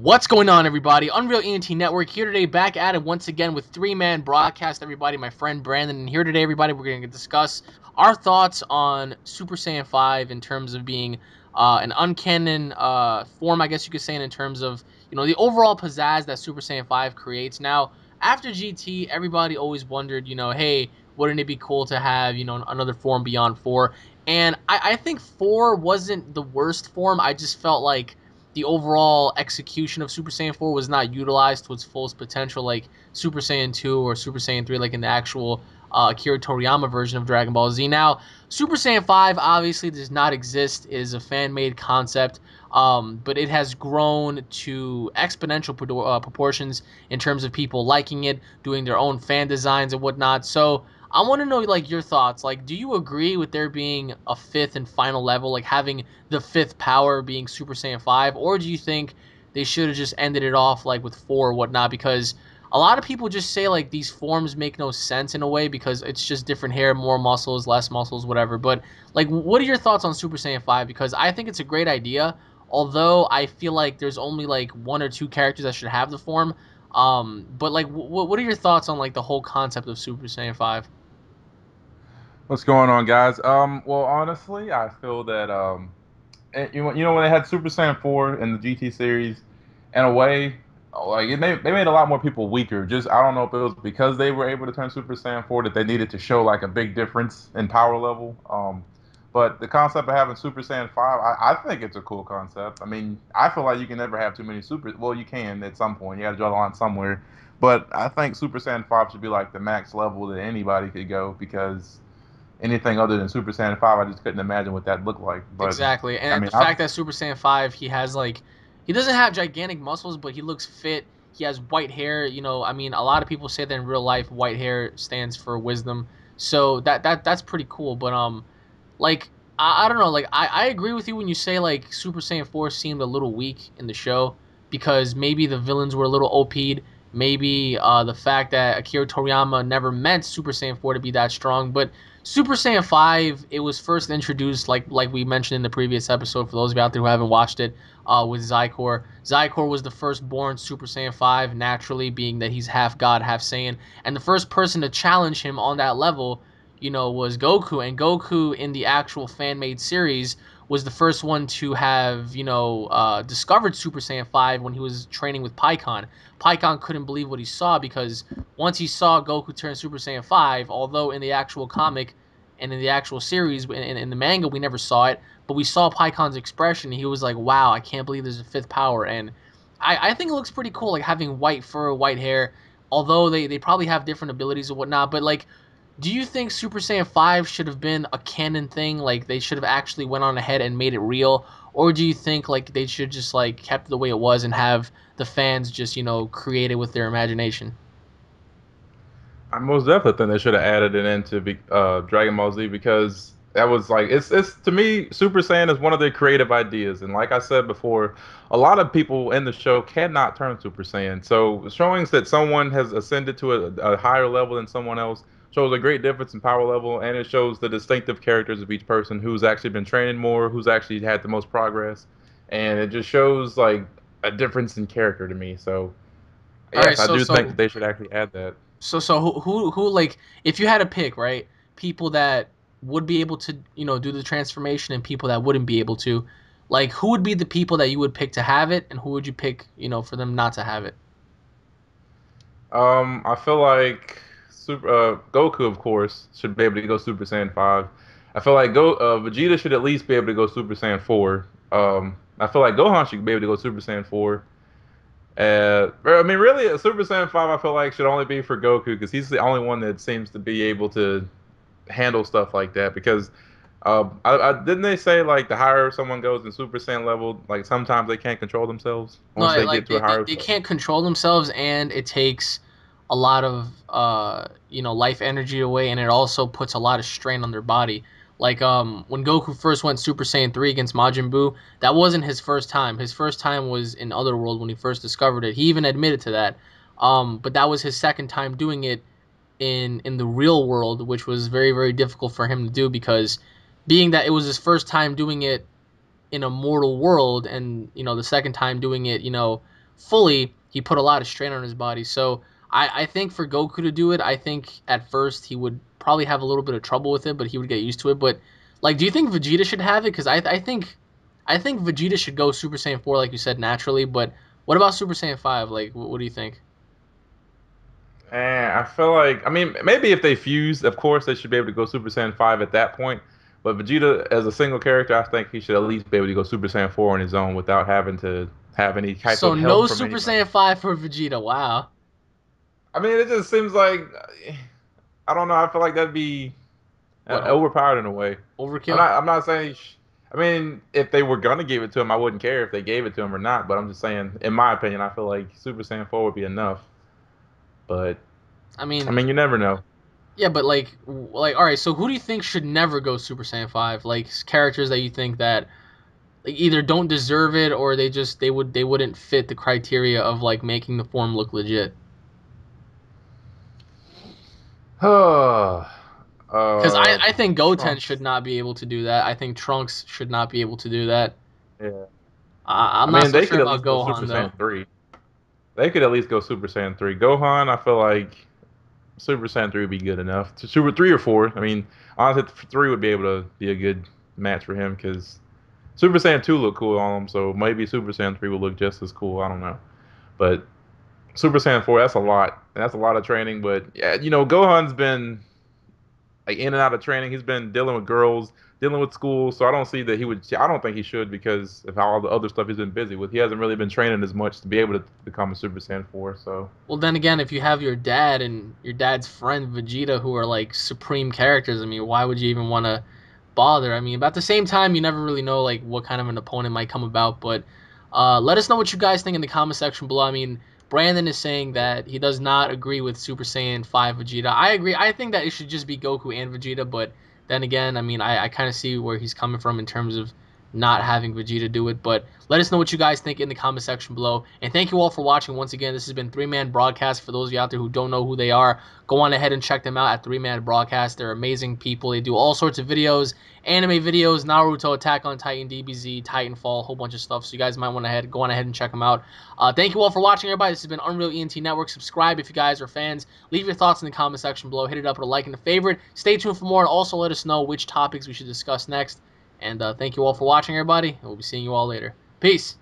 What's going on, everybody? Unreal ENT Network here today, back at it once again with three-man broadcast, everybody. My friend Brandon, and here today, everybody, we're going to discuss our thoughts on Super Saiyan 5 in terms of being an uncanon form, I guess you could say, in terms of, the overall pizzazz that Super Saiyan 5 creates. Now, after GT, everybody always wondered, hey, wouldn't it be cool to have, another form beyond 4? And I think 4 wasn't the worst form. I just felt like the overall execution of Super Saiyan 4 was not utilized to its fullest potential like Super Saiyan 2 or Super Saiyan 3, like in the actual Akira Toriyama version of Dragon Ball Z. Now, Super Saiyan 5 obviously does not exist. It is a fan-made concept, but it has grown to exponential proportions in terms of people liking it, doing their own fan designs and whatnot. So I want to know, like, your thoughts. Like, do you agree with there being a fifth and final level, like having the fifth power being Super Saiyan 5, or do you think they should have just ended it off, like, with 4 or whatnot? Because a lot of people just say, like, these forms make no sense in a way because it's just different hair, more muscles, less muscles, whatever. But, like, what are your thoughts on Super Saiyan 5? Because I think it's a great idea, although I feel like there's only, like, 1 or 2 characters that should have the form. But, like, what are your thoughts on, like, the whole concept of Super Saiyan 5? What's going on, guys? Well, honestly, I feel that when they had Super Saiyan 4 in the GT series, in a way, like they made a lot more people weaker. Just I don't know if it was because they were able to turn Super Saiyan 4 that they needed to show like a big difference in power level. But the concept of having Super Saiyan 5, I think it's a cool concept. I mean, I feel like you can never have too many super. Well, you can at some point. You got to draw the line somewhere. But I think Super Saiyan 5 should be like the max level that anybody could go because anything other than Super Saiyan 5, I just couldn't imagine what that looked like. But Exactly. I And mean, the fact that Super Saiyan 5, he has like he doesn't have gigantic muscles, but he looks fit. He has white hair, I mean, a lot of people say that in real life white hair stands for wisdom. So that's pretty cool, but like I don't know, like I agree with you when you say like Super Saiyan 4 seemed a little weak in the show because maybe the villains were a little OP'd. Maybe the fact that Akira Toriyama never meant Super Saiyan 4 to be that strong, but Super Saiyan 5, it was first introduced, like we mentioned in the previous episode, for those of you out there who haven't watched it, with Zycor. Zycor was the firstborn Super Saiyan 5, naturally, being that he's half God, half Saiyan. And the first person to challenge him on that level, was Goku. And Goku, in the actual fan-made series, was the first one to have, discovered Super Saiyan 5 when he was training with Pikkon. Pikkon couldn't believe what he saw because once he saw Goku turn Super Saiyan 5, although in the actual comic and in the actual series, in the manga, we never saw it, but we saw Pikkon's expression. He was like, wow, I can't believe there's a fifth power. And I think it looks pretty cool, like having white fur, white hair, although they probably have different abilities and whatnot. But, like, do you think Super Saiyan 5 should have been a canon thing? Like, they should have actually went on ahead and made it real? Or do you think, like, they should just, like, kept it the way it was and have the fans just, create it with their imagination? I most definitely think they should have added it into Dragon Ball Z because that was like it's to me Super Saiyan is one of their creative ideas, and like I said before, a lot of people in the show cannot turn Super Saiyan. So showing that someone has ascended to a higher level than someone else shows a great difference in power level, and it shows the distinctive characters of each person who's actually been training more, who's actually had the most progress, and it just shows like a difference in character to me. So All right, yes, I so do think so that they should actually add that. so who like if you had to pick, right? People that would be able to, do the transformation and people that wouldn't be able to. Like, who would be the people that you would pick to have it and who would you pick, for them not to have it? I feel like Goku, of course, should be able to go Super Saiyan 5. I feel like Vegeta should at least be able to go Super Saiyan 4. I feel like Gohan should be able to go Super Saiyan 4. I mean, really, a Super Saiyan 5, I feel like should only be for Goku because he's the only one that seems to be able to handle stuff like that. Because didn't they say like the higher someone goes in Super Saiyan level, like sometimes they can't control themselves No, once they like get to a higher. they can't control themselves, and it takes a lot of life energy away, and it also puts a lot of strain on their body. Like when Goku first went Super Saiyan 3 against Majin Buu, that wasn't his first time. His first time was in Otherworld when he first discovered it. He even admitted to that. But that was his second time doing it in the real world, which was very, very difficult for him to do because being that it was his first time doing it in a mortal world, and the second time doing it, fully, he put a lot of strain on his body. So I think for Goku to do it, I think at first he would probably have a little bit of trouble with it, but he would get used to it. But like, do you think Vegeta should have it? Because I think Vegeta should go Super Saiyan 4, like you said, naturally. But what about Super Saiyan 5? Like, what do you think? And I feel like, I mean, maybe if they fuse, of course, they should be able to go Super Saiyan 5 at that point. But Vegeta, as a single character, I think he should at least be able to go Super Saiyan 4 on his own without having to have any type So of help no from Super anybody. Saiyan 5 for Vegeta. Wow. I mean, it just seems like, I don't know, I feel like that'd be What, overpowered in a way. overkill? I'm not saying, I mean, if they were gonna give it to him, I wouldn't care if they gave it to him or not. But I'm just saying, in my opinion, I feel like Super Saiyan 4 would be enough. But, I I mean, mean, you never know. yeah, but like, all right. So who do you think should never go Super Saiyan 5? Like characters that you think that like either don't deserve it or they wouldn't fit the criteria of like making the form look legit. uh, Because I think Goten should Trunks. not be able to do that. I think Trunks should not be able to do that. Yeah. I'm I not mean, so they sure could at about least go Super Gohan though. Saiyan 3. They could at least go Super Saiyan 3. Gohan, I feel like Super Saiyan 3 would be good enough. To Super 3 or 4. I mean, honestly, 3 would be able to be a good match for him because Super Saiyan 2 looked cool on him, so maybe Super Saiyan 3 will look just as cool. I don't know. But Super Saiyan 4, that's a lot. And that's a lot of training. But yeah, Gohan's been like in and out of training. He's been dealing with girls, dealing with school. So I don't see that he would. I don't think he should because of all the other stuff he's been busy with. He hasn't really been training as much to be able to become a Super Saiyan 4. So Well, then again, if you have your dad and your dad's friend Vegeta, who are like supreme characters, I mean, why would you even want to bother? I mean, but at the same time, you never really know like what kind of an opponent might come about. But let us know what you guys think in the comment section below. I mean, Brandon is saying that he does not agree with Super Saiyan 5 Vegeta. I agree. I think that it should just be Goku and Vegeta. But then again, I mean, I kind of see where he's coming from in terms of not having Vegeta do it. But let us know what you guys think in the comment section below. And thank you all for watching. Once again, this has been Three Man Broadcast. For those of you out there who don't know who they are, go on ahead and check them out at Three Man Broadcast. They're amazing people. They do all sorts of videos, anime videos, Naruto, Attack on Titan, DBZ, Titanfall, a whole bunch of stuff. So you guys might want to go on ahead and check them out. Thank you all for watching, everybody. This has been Unreal ENT Network. Subscribe if you guys are fans. Leave your thoughts in the comment section below. Hit it up with a like and a favorite. Stay tuned for more, and also let us know which topics we should discuss next. And thank you all for watching, everybody. And we'll be seeing you all later. Peace.